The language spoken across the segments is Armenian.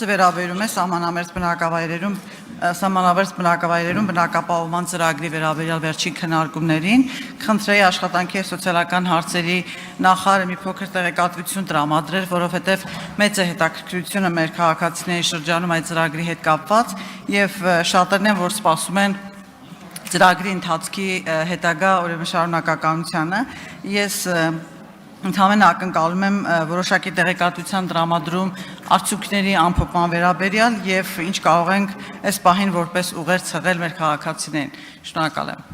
հարցը վերաբերում է սահմանամերձ բնակավայրերում բնակապահովման ծրագրի վերաբերյալ վերջին քննարկումներին։ Խնդրեի աշխատանքի եւ սոցիալական հարցերի նախարարը մի փոքր տեղեկատվություն տրամադրել, որովհետեւ մեծ է հետաքրքրությունը մեր քաղաքացիների շրջանում այդ ծրագրի հետ կապված եւ շատերն են, որ սպասում են ծրագրի ընթացքի հետագա ուրեմն շարունակականությանը։ Ես ընդհանրապես ակնկալում եմ որոշակի տեղեկատվության տրամադրում արդյունքների ամփոփման վերաբերյալ եւ ինչ կարող ենք այս պահին որպես ուղեր ցեղել մեր քաղաքացիներին։ Շնորհակալ եմ։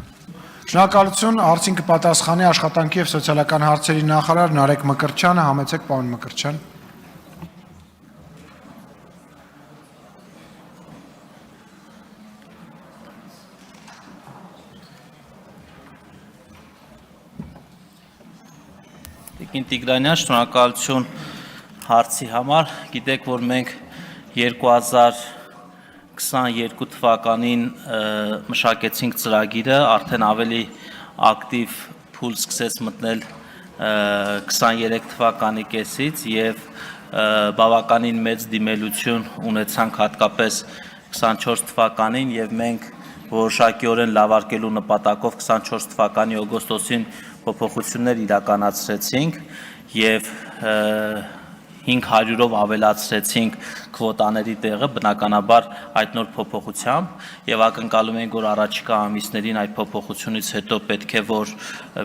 Շնորհակալություն, հարցին կպատասխանի աշխատանքի եւ սոցիալական հարցերի նախարար Նարեկ Մկրտչյանը, համեցեք պարոն Մկրտչյան։ Տիգրանյան, շնորհակալություն հարցի համար։ Գիտեք, որ մենք 2022 թվականին մշակեցինք ծրագիրը, արդեն ավելի ակտիվ փուլ սկսեց մտնել 23 թվականի կեսից եւ բավականին մեծ դիմելություն ունեցանք հատկապես 24 թվականին եւ մենք որոշակիորեն լավարկելու նպատակով 24 թվականի օգոստոսին փոփոխություններ իրականացրեցինք եւ 500-ով ավելացրեցինք քվոտաների տեղը բնականաբար այդ նոր փոփոխությամբ եւ ակնկալում ենք որ առաջիկա ամիսներին այդ փոփոխությունից հետո պետք է որ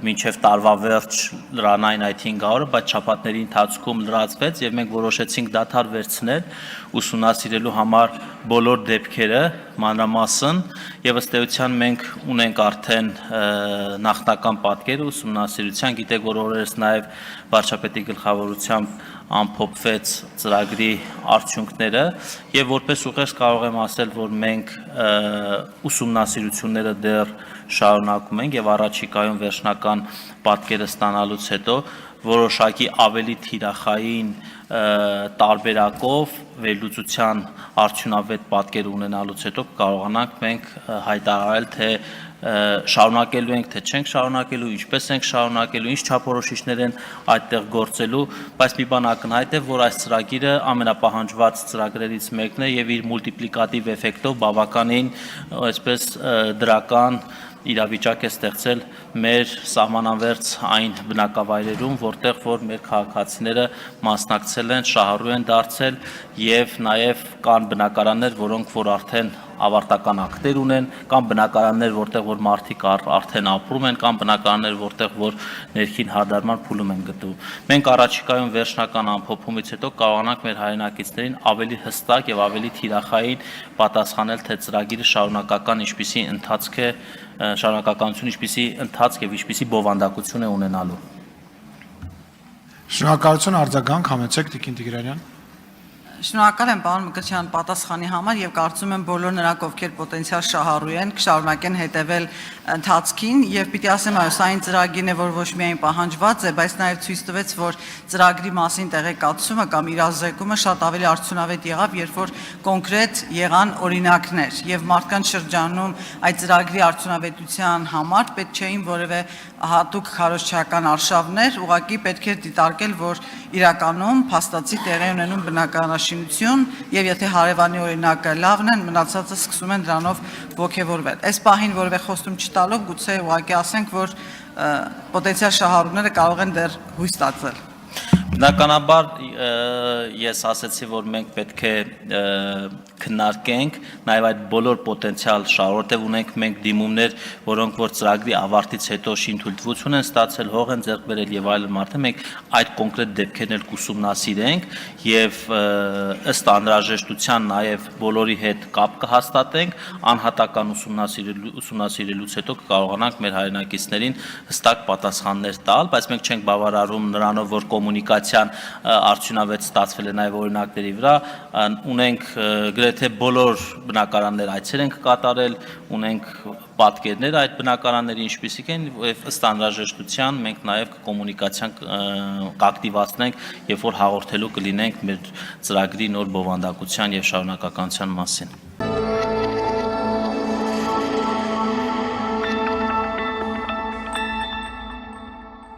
մինչեւ տարվա վերջ լրանային այդ 500-ը, բայց շաբաթների ընթացքում լրացվեց եւ մենք որոշեցինք դադար վերցնել ուսումնասիրելու համար բոլոր դեպքերը մանրամասն եւ ըստ էության մենք ունենք արդեն նախնական պատկերը ուսումնասիրության, գիտեք որ օրերս նաեւ վարչապետի գլխավորությամբ ամփոփվեց ծրագրի արդյունքները եւ որպես ուղերձ կարող եմ ասել, որ մենք ուսումնասիրությունները դեռ շարունակում ենք եւ առաջիկայում վերջնական պատկերը ստանալուց հետո որոշակի ավելի թիրախային տարբերակով վերլուծության արդյունավետ պատկեր ունենալուց հետո կարողանանք մենք հայտարարել թե շարունակելու ենք թե չենք շարունակելու, ինչպես ենք շարունակելու, ինչ չափորոշիչներ են այդտեղ գործելու, բայց մի բան ակնհայտ է, որ այս ծրագիրը ամենապահանջված ծրագրերից մեկն է եւ իր մուլտիպլիկատիվ էֆեկտով բավականին այսպես դրական իրավիճակ է ստեղծել մեր սահմանամերձ այն բնակավայրերում, որտեղ որ մեր քաղաքացիները մասնակցել են, շահառու են դարձել եւ նաեւ կան բնակարաններ, որոնք որ արդեն ավարտական ակտեր ունեն, կամ բնակարաններ, որտեղ որ մարդիկ արդեն ապրում են, կամ բնակարաններ, որտեղ որ ներքին հարդարման փուլում են գտնվում։ Մենք առաջիկայում վերջնական ամփոփումից հետո կարողանանք մեր հայրենակիցներին ավելի հստակ եւ ավելի թիրախային պատասխանել, թե ծրագիրը շարունակական ինչպիսի ընթացք է, շարունակականություն ինչպիսի ընթացք եւ ինչպիսի բովանդակություն է ունենալու։ Շնորհակալություն, արձագանք, համեցեք Տիկին Տիգրանյան։ Շնորհակալ եմ պարոն Մկրտչյան պատասխանի համար եւ կարծում եմ բոլոր նրանք, ովքեր պոտենցիալ շահառու են, կշարունակեն հետեւել ընթացքին եւ պիտի ասեմ, այո, սա այն ծրագիրն է, որ ոչ միայն պահանջված է, բայց նաեւ ցույց տվեց, որ ծրագրի մասին տեղեկատվությունը կամ իրազեկումը շատ ավելի արդյունավետ եղավ, երբ որ կոնկրետ եղան օրինակներ եւ մարդկանց շրջանում այդ ծրագրի արդյունավետության համար պետք չէին որևէ հատուկ քարոզչական արշավներ, ուղղակի պետք է դիտարկել, որ իրականում փաստացի տեղի ունենում բնակարանաշինություն եւ եթե հարևանի օրինակը լավն են, մնացածը սկսում են դրանով ողջևորվել։ Այս պահին որևէ խոստում չտալով գուցե ուղղակի ասենք, որ պոտենցիալ շահառուները կարող են դեռ հույս ստացել։ Բնականաբար ես ասացի, որ մենք պետք է քննարկենք նաև այդ բոլոր պոտենցիալ շահառուները, ունենք մենք դիմումներ, որոնք որ ծրագրի ավարտից հետո շինթույլտվություն են ստացել, հող են ձեռք բերել եւ այլն մարդը, մենք այդ կոնկրետ դեպքերն էլ կուսումնասիրենք եւ ըստ անհրաժեշտության նաև բոլորի հետ կապ կհաստատենք, անհատական ուսումնասիրելուց հետո կկարողանանք մեր հայրենակիցներին հստակ պատասխաններ տալ, բայց մենք չենք բավարարում նրանով, որ կոմունիկացիան արդյունավետ ստացվել է նաև օրինակների վրա, ունենք գրեթե բոլոր բնակարաններ այցեր ենք կատարել, ունենք պատկերներ այդ բնակարանների ինչպիսիք են, ըստ անհրաժեշտության մենք նաև կոմունիկացիան կակտիվացնենք, երբ որ հաղորդելու կլինենք մեր ծրագրի նոր բովանդակության եւ շարունակականության մասին։